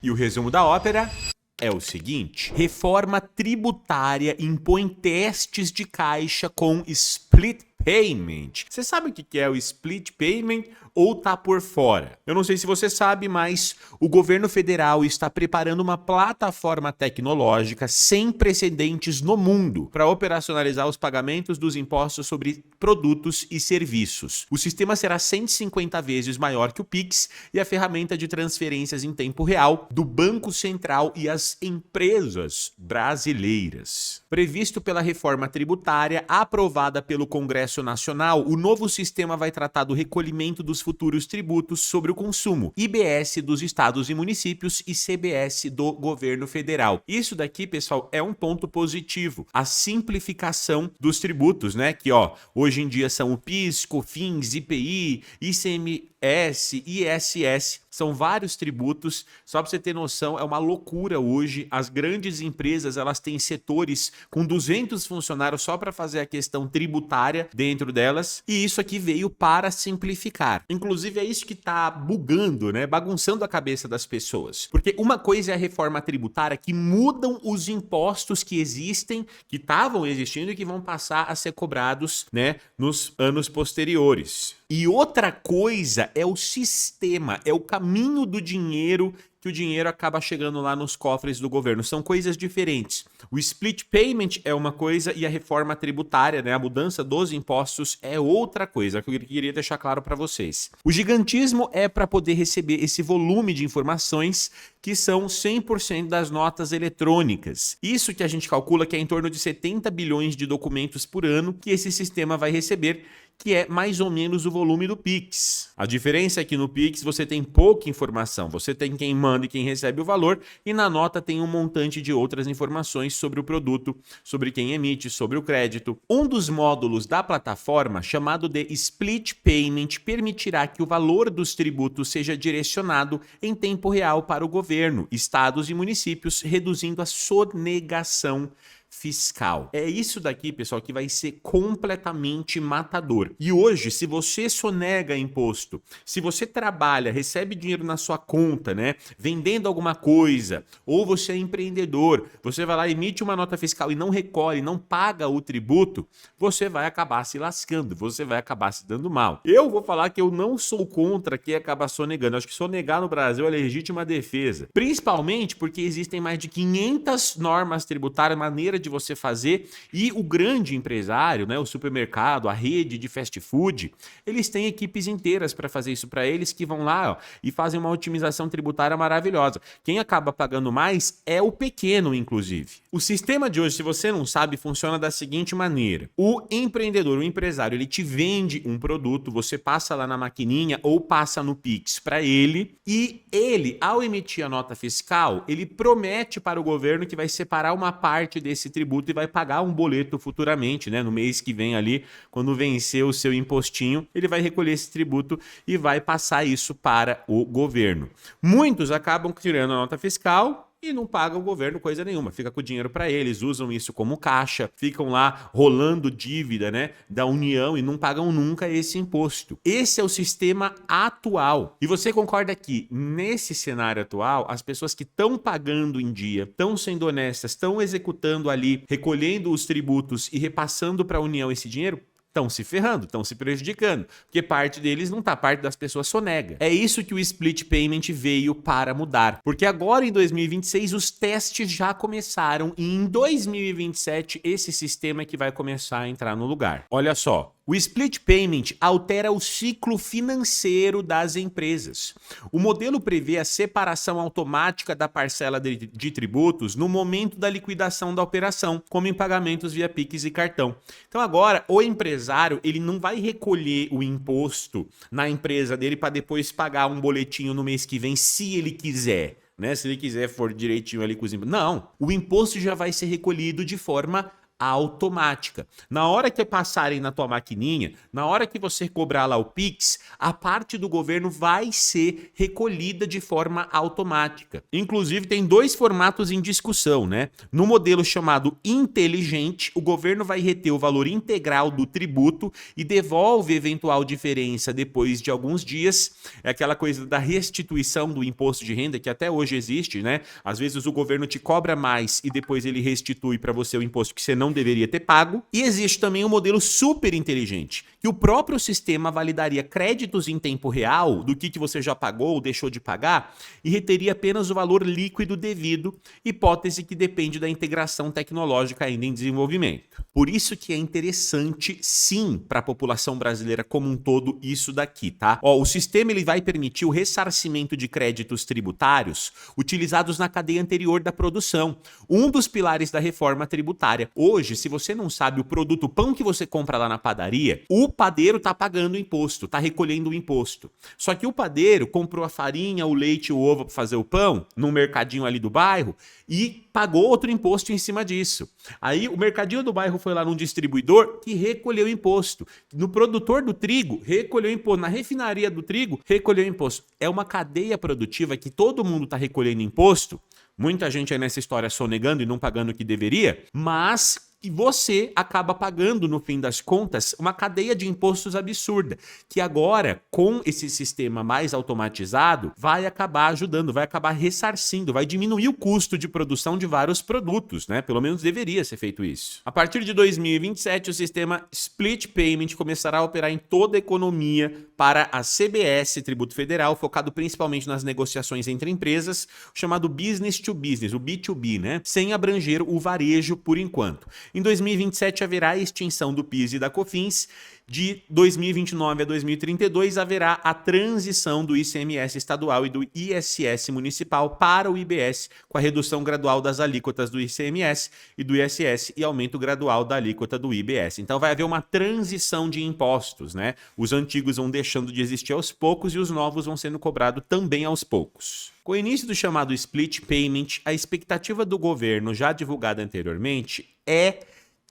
E o resumo da ópera é o seguinte: reforma tributária impõe testes de caixa com split payment. Você sabe o que é o split payment ou tá por fora? Eu não sei se você sabe, mas o governo federal está preparando uma plataforma tecnológica sem precedentes no mundo para operacionalizar os pagamentos dos impostos sobre produtos e serviços. O sistema será 150 vezes maior que o Pix e a ferramenta de transferências em tempo real do Banco Central e as empresas brasileiras. Previsto pela reforma tributária aprovada pelo Congresso Nacional, o novo sistema vai tratar do recolhimento dos futuros tributos sobre o consumo, IBS dos estados e municípios e CBS do governo federal. Isso daqui, pessoal, é um ponto positivo. A simplificação dos tributos, né? Que, hoje em dia são o PIS, COFINS, IPI, ICMS, ISS. São vários tributos. Só para você ter noção, é uma loucura hoje. As grandes empresas, elas têm setores com 200 funcionários só para fazer a questão tributária dentro delas. E isso aqui veio para simplificar. Inclusive, é isso que está bugando, né? Bagunçando a cabeça das pessoas. Porque uma coisa é a reforma tributária, que mudam os impostos que existem, que estavam existindo e que vão passar a ser cobrados, né, nos anos posteriores. E outra coisa é o sistema, é o caminho do dinheiro, que o dinheiro acaba chegando lá nos cofres do governo. São coisas diferentes. O split payment é uma coisa e a reforma tributária, né, a mudança dos impostos é outra coisa, que eu queria deixar claro para vocês. O gigantismo é para poder receber esse volume de informações que são 100% das notas eletrônicas. Isso que a gente calcula que é em torno de 70 bilhões de documentos por ano que esse sistema vai receber, que é mais ou menos o volume do Pix. A diferença é que no Pix você tem pouca informação, você tem quem manda e quem recebe o valor, e na nota tem um montante de outras informações sobre o produto, sobre quem emite, sobre o crédito. Um dos módulos da plataforma, chamado de Split Payment, permitirá que o valor dos tributos seja direcionado em tempo real para o governo, estados e municípios, reduzindo a sonegação fiscal. É isso daqui, pessoal, que vai ser completamente matador. E hoje, se você sonega imposto, se você trabalha, recebe dinheiro na sua conta, né, vendendo alguma coisa, ou você é empreendedor, você vai lá, emite uma nota fiscal e não recolhe, não paga o tributo, você vai acabar se lascando, você vai acabar se dando mal. Eu vou falar que eu não sou contra quem acaba sonegando. Eu acho que sonegar no Brasil é legítima defesa. Principalmente porque existem mais de 500 normas tributárias, maneira de você fazer, e o grande empresário, né, o supermercado, a rede de fast food, eles têm equipes inteiras para fazer isso para eles, que vão lá e fazem uma otimização tributária maravilhosa. Quem acaba pagando mais é o pequeno, inclusive. O sistema de hoje, se você não sabe, funciona da seguinte maneira: o empreendedor, o empresário, ele te vende um produto, você passa lá na maquininha ou passa no Pix para ele, e ele, ao emitir a nota fiscal, ele promete para o governo que vai separar uma parte desse tributo e vai pagar um boleto futuramente, né? No mês que vem ali, quando vencer o seu impostinho, ele vai recolher esse tributo e vai passar isso para o governo. Muitos acabam tirando a nota fiscal e não pagam o governo coisa nenhuma, fica com o dinheiro para eles, usam isso como caixa, ficam lá rolando dívida, né, da União e não pagam nunca esse imposto. Esse é o sistema atual. E você concorda que nesse cenário atual, as pessoas que estão pagando em dia, estão sendo honestas, estão executando ali, recolhendo os tributos e repassando para a União esse dinheiro, estão se ferrando, estão se prejudicando, porque parte deles não tá, parte das pessoas sonega. É isso que o Split Payment veio para mudar, porque agora em 2026 os testes já começaram e em 2027 esse sistema é que vai começar a entrar no lugar. Olha só, o Split Payment altera o ciclo financeiro das empresas. O modelo prevê a separação automática da parcela de tributos no momento da liquidação da operação, como em pagamentos via Pix e cartão. Então agora o empresário, ele não vai recolher o imposto na empresa dele para depois pagar um boletinho no mês que vem, se ele quiser, né? Se ele quiser for direitinho ali com os impostos. Não, o imposto já vai ser recolhido de forma automática. Na hora que passarem na tua maquininha, na hora que você cobrar lá o Pix, a parte do governo vai ser recolhida de forma automática. Inclusive, tem dois formatos em discussão, né? No modelo chamado inteligente, o governo vai reter o valor integral do tributo e devolve eventual diferença depois de alguns dias. É aquela coisa da restituição do imposto de renda que até hoje existe, né? Às vezes o governo te cobra mais e depois ele restitui para você o imposto que você não deveria ter pago. E existe também um modelo super inteligente, que o próprio sistema validaria créditos em tempo real do que você já pagou ou deixou de pagar e reteria apenas o valor líquido devido, hipótese que depende da integração tecnológica ainda em desenvolvimento. Por isso que é interessante, sim, para a população brasileira como um todo isso daqui, tá? O sistema ele vai permitir o ressarcimento de créditos tributários utilizados na cadeia anterior da produção, um dos pilares da reforma tributária. Hoje, se você não sabe, o produto, o pão que você compra lá na padaria, o padeiro está pagando imposto, está recolhendo o imposto. Só que o padeiro comprou a farinha, o leite e o ovo para fazer o pão no mercadinho ali do bairro e pagou outro imposto em cima disso. Aí o mercadinho do bairro foi lá num distribuidor que recolheu o imposto. No produtor do trigo, recolheu o imposto. Na refinaria do trigo, recolheu o imposto. É uma cadeia produtiva que todo mundo está recolhendo imposto. Muita gente aí nessa história sonegando e não pagando o que deveria, mas que você acaba pagando, no fim das contas, uma cadeia de impostos absurda, que agora, com esse sistema mais automatizado, vai acabar ajudando, vai acabar ressarcindo, vai diminuir o custo de produção de vários produtos, né? Pelo menos deveria ser feito isso. A partir de 2027, o sistema Split Payment começará a operar em toda a economia para a CBS, Tributo Federal, focado principalmente nas negociações entre empresas, chamado Business to Business, o B2B, né? Sem abranger o varejo por enquanto. Em 2027 haverá a extinção do PIS e da COFINS. De 2029 a 2032 haverá a transição do ICMS estadual e do ISS municipal para o IBS, com a redução gradual das alíquotas do ICMS e do ISS e aumento gradual da alíquota do IBS. Então vai haver uma transição de impostos, né? Os antigos vão deixando de existir aos poucos e os novos vão sendo cobrados também aos poucos. Com o início do chamado Split Payment, a expectativa do governo, já divulgada anteriormente, é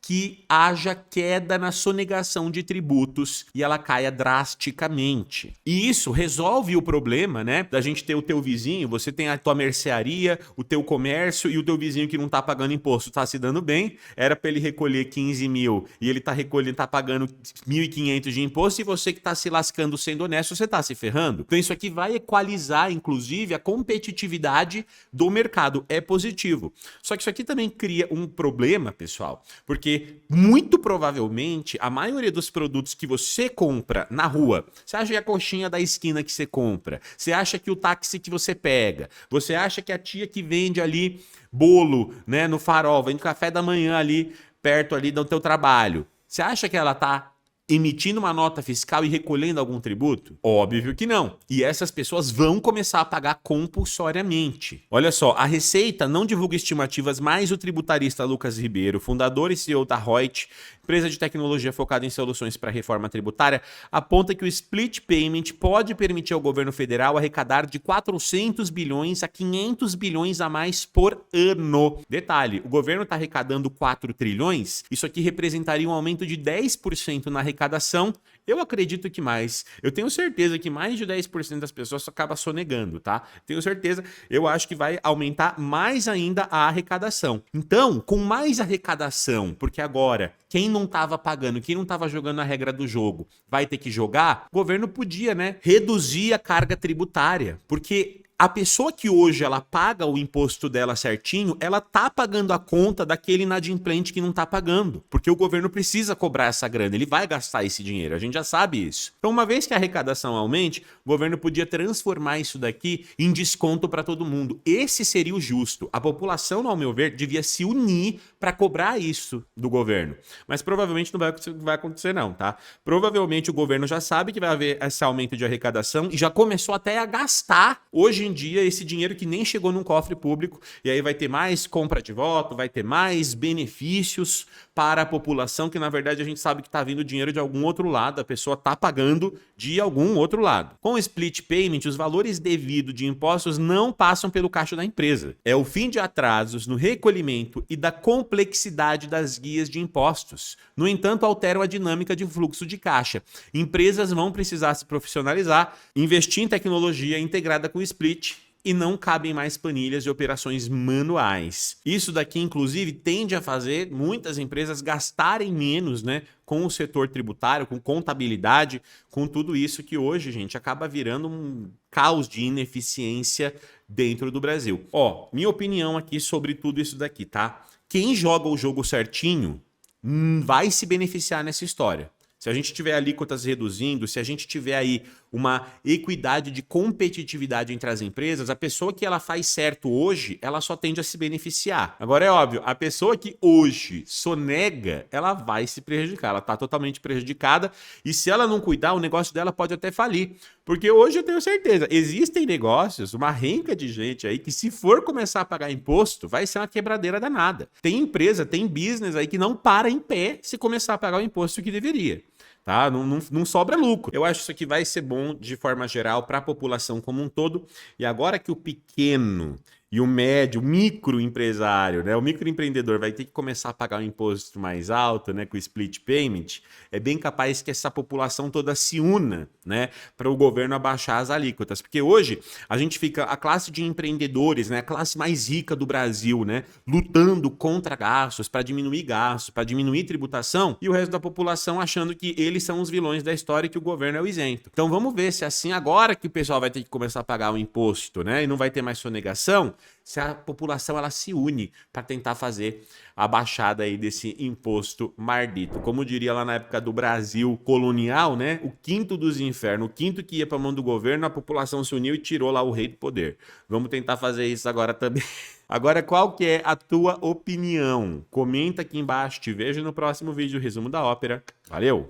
que haja queda na sonegação de tributos e ela caia drasticamente. E isso resolve o problema, né, da gente ter o teu vizinho, você tem a tua mercearia, o teu comércio e o teu vizinho que não tá pagando imposto, tá se dando bem, era para ele recolher 15 mil e ele tá recolhendo, tá pagando 1.500 de imposto e você que tá se lascando sendo honesto, você tá se ferrando. Então isso aqui vai equalizar, inclusive, a competitividade do mercado. É positivo. Só que isso aqui também cria um problema, pessoal, porque muito provavelmente a maioria dos produtos que você compra na rua, você acha que a coxinha da esquina que você compra, você acha que o táxi que você pega, você acha que a tia que vende ali bolo, né, no farol, vende café da manhã ali perto ali do teu trabalho, você acha que ela tá emitindo uma nota fiscal e recolhendo algum tributo? Óbvio que não. E essas pessoas vão começar a pagar compulsoriamente. Olha só, a Receita não divulga estimativas, mas o tributarista Lucas Ribeiro, fundador e CEO da Reut, empresa de tecnologia focada em soluções para a reforma tributária, aponta que o Split Payment pode permitir ao governo federal arrecadar de 400 bilhões a 500 bilhões a mais por ano. Detalhe, o governo está arrecadando 4 trilhões, isso aqui representaria um aumento de 10% na arrecadação. Eu acredito que mais. Eu tenho certeza que mais de 10% das pessoas acaba sonegando, tá? Tenho certeza. Eu acho que vai aumentar mais ainda a arrecadação. Então, com mais arrecadação, porque agora quem não estava pagando, quem não estava jogando a regra do jogo, vai ter que jogar, o governo podia, né, reduzir a carga tributária, porque a pessoa que hoje ela paga o imposto dela certinho, ela tá pagando a conta daquele inadimplente que não tá pagando, porque o governo precisa cobrar essa grana, ele vai gastar esse dinheiro, a gente já sabe isso. Então, uma vez que a arrecadação aumente, o governo podia transformar isso daqui em desconto para todo mundo. Esse seria o justo. A população, ao meu ver, devia se unir para cobrar isso do governo. Mas provavelmente não vai acontecer não, tá? Provavelmente o governo já sabe que vai haver esse aumento de arrecadação e já começou até a gastar. Hoje em dia, esse dinheiro que nem chegou num cofre público, e aí vai ter mais compra de voto, vai ter mais benefícios para a população, que na verdade a gente sabe que está vindo dinheiro de algum outro lado, a pessoa está pagando de algum outro lado. Com o split payment, os valores devidos de impostos não passam pelo caixa da empresa. É o fim de atrasos no recolhimento e da complexidade das guias de impostos. No entanto, alteram a dinâmica de fluxo de caixa. Empresas vão precisar se profissionalizar, investir em tecnologia integrada com o split, e não cabem mais planilhas e operações manuais. Isso daqui, inclusive, tende a fazer muitas empresas gastarem menos, né, com o setor tributário, com contabilidade, com tudo isso que hoje, gente, acaba virando um caos de ineficiência dentro do Brasil. Ó, minha opinião aqui sobre tudo isso daqui, tá? Quem joga o jogo certinho vai se beneficiar nessa história. Se a gente tiver alíquotas reduzindo, se a gente tiver aí uma equidade de competitividade entre as empresas, a pessoa que ela faz certo hoje, ela só tende a se beneficiar. Agora é óbvio, a pessoa que hoje sonega, ela vai se prejudicar, ela está totalmente prejudicada e se ela não cuidar, o negócio dela pode até falir. Porque hoje eu tenho certeza, existem negócios, uma renca de gente aí que se for começar a pagar imposto, vai ser uma quebradeira danada. Tem empresa, tem business aí que não para em pé se começar a pagar o imposto que deveria. Tá? Não sobra lucro. Eu acho que isso aqui vai ser bom de forma geral para a população como um todo. E agora que o pequeno e o médio, o microempresário, né? O microempreendedor vai ter que começar a pagar um imposto mais alto, né? Com o split payment, é bem capaz que essa população toda se una, né? Para o governo abaixar as alíquotas. Porque hoje a gente fica, a classe de empreendedores, né? A classe mais rica do Brasil, né? Lutando contra gastos, para diminuir tributação, e o resto da população achando que eles são os vilões da história e que o governo é o isento. Então vamos ver se assim, agora que o pessoal vai ter que começar a pagar o imposto, né? E não vai ter mais sonegação, se a população ela se une para tentar fazer a baixada aí desse imposto maldito. Como diria lá na época do Brasil colonial, né? O quinto dos infernos, o quinto que ia para a mão do governo, a população se uniu e tirou lá o rei do poder. Vamos tentar fazer isso agora também. Agora, qual que é a tua opinião? Comenta aqui embaixo, te vejo no próximo vídeo, resumo da ópera. Valeu!